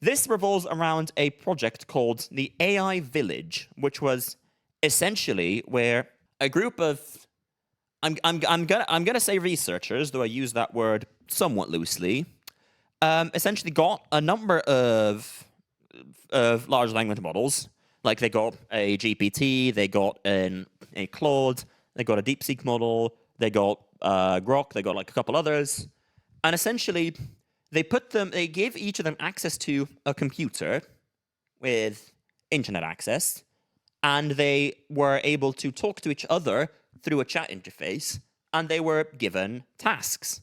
This revolves around a project called the AI Village, which was essentially where a group of I'm gonna say researchers, though I use that word somewhat loosely, essentially got a number of large language models. Like they got a GPT, they got a Claude, they got a DeepSeek model, they got Grok, they got like a couple others, and essentially they gave each of them access to a computer with internet access, and they were able to talk to each other through a chat interface, and they were given tasks.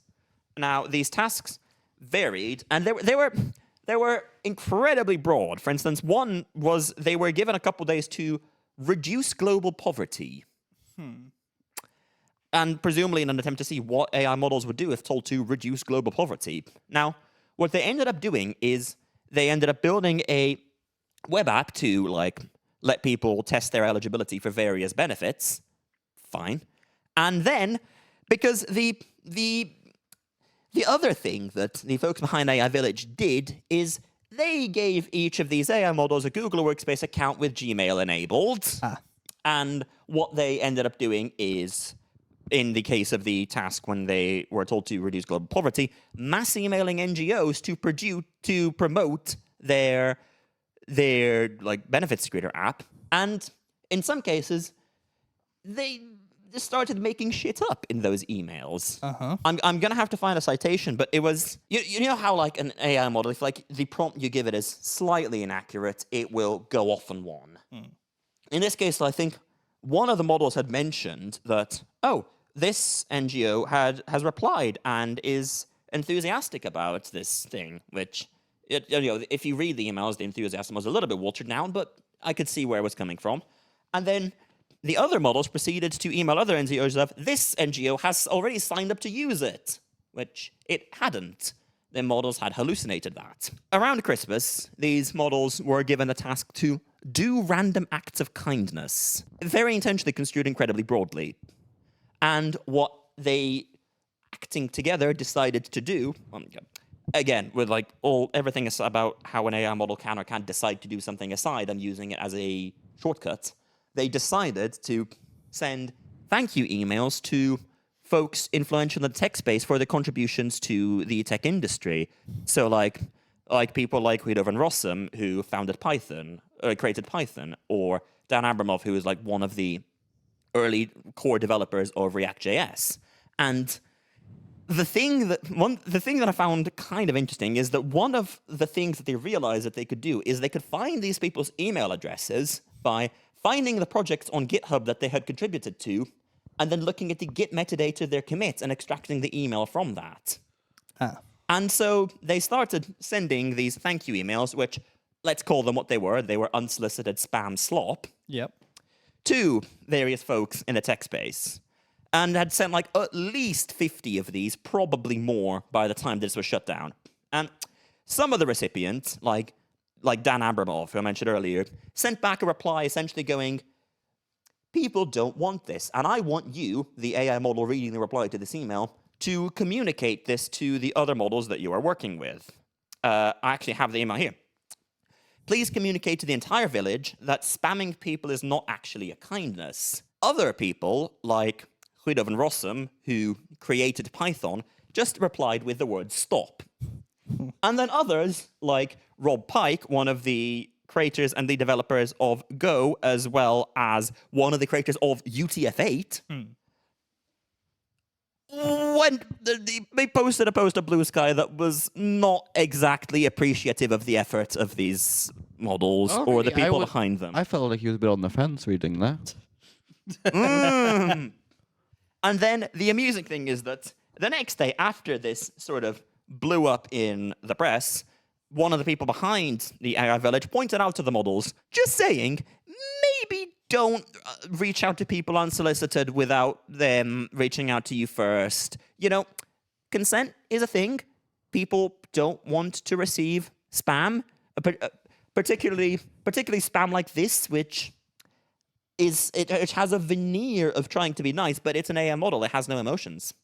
Now, these tasks varied, and they were incredibly broad. For instance, one was they were given a couple days to reduce global poverty. And presumably in an attempt to see what AI models would do if told to reduce global poverty. Now, what they ended up doing is they ended up building a web app to like let people test their eligibility for various benefits. Fine. And then, because the other thing that the folks behind AI Village did is they gave each of these AI models a Google Workspace account with Gmail enabled. And what they ended up doing is, in the case of the task when they were told to reduce global poverty, mass emailing NGOs to promote their like benefits creator app. And in some cases, they just started making shit up in those emails. I'm gonna have to find a citation, but it was you know how like an AI model, if like the prompt you give it is slightly inaccurate, it will go off on one. In this case, I think one of the models had mentioned that, oh, this NGO has replied and is enthusiastic about this thing, which if you read the emails, the enthusiasm was a little bit watered down, but I could see where it was coming from. And then the other models proceeded to email other NGOs of, this NGO has already signed up to use it, which it hadn't. The models had hallucinated that. Around Christmas, these models were given the task to do random acts of kindness, very intentionally construed incredibly broadly. And what they, acting together, decided to do, again, with like everything is about how an AI model can or can't decide to do something aside, I'm using it as a shortcut. They decided to send thank you emails to folks influential in the tech space for their contributions to the tech industry. So like people like Guido van Rossum, who founded Python, created Python, or Dan Abramov, who is like one of the early core developers of React.js. And the thing that I found kind of interesting is that one of the things that they realized that they could do is they could find these people's email addresses by finding the projects on GitHub that they had contributed to, and then looking at the Git metadata of their commits and extracting the email from that. And so they started sending these thank you emails, which, let's call them what they were. They were unsolicited spam slop. Yep. To various folks in the tech space. And had sent like at least 50 of these, probably more by the time this was shut down. And some of the recipients, like Dan Abramov, who I mentioned earlier, sent back a reply essentially going, people don't want this, and I want you, the AI model reading the reply to this email, to communicate this to the other models that you are working with. I actually have the email here. Please communicate to the entire village that spamming people is not actually a kindness. Other people, like Guido van Rossum, who created Python, just replied with the word stop. And then others, like Rob Pike, one of the creators and the developers of Go, as well as one of the creators of UTF-8, when they posted a post of Blue Sky that was not exactly appreciative of the effort of these models or the people behind them. I felt like he was a bit on the fence reading that. And then the amusing thing is that the next day after this sort of blew up in the press, one of the people behind the AI Village pointed out to the models, just saying, maybe don't reach out to people unsolicited without them reaching out to you first. You know, consent is a thing. People don't want to receive spam, particularly spam like this, which is it has a veneer of trying to be nice, but it's an AI model. It has no emotions.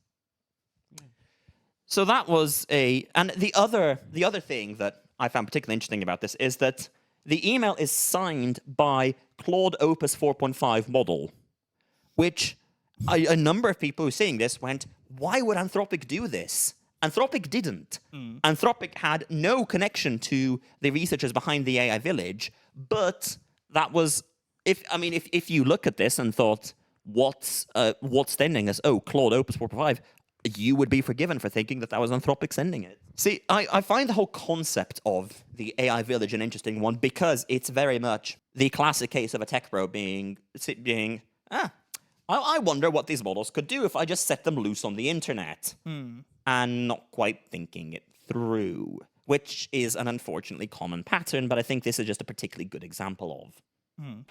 So that was and the other thing that I found particularly interesting about this is that the email is signed by Claude Opus 4.5 model, which a number of people who are seeing this went, why would Anthropic do this? Anthropic didn't. Anthropic had no connection to the researchers behind the AI Village, but that was, if you look at this and thought, what's sending us? Oh, Claude Opus 4.5, you would be forgiven for thinking that was Anthropic sending it. See, I find the whole concept of the AI Village an interesting one because it's very much the classic case of a tech bro being, I wonder what these models could do if I just set them loose on the internet. And not quite thinking it through, which is an unfortunately common pattern, but I think this is just a particularly good example of.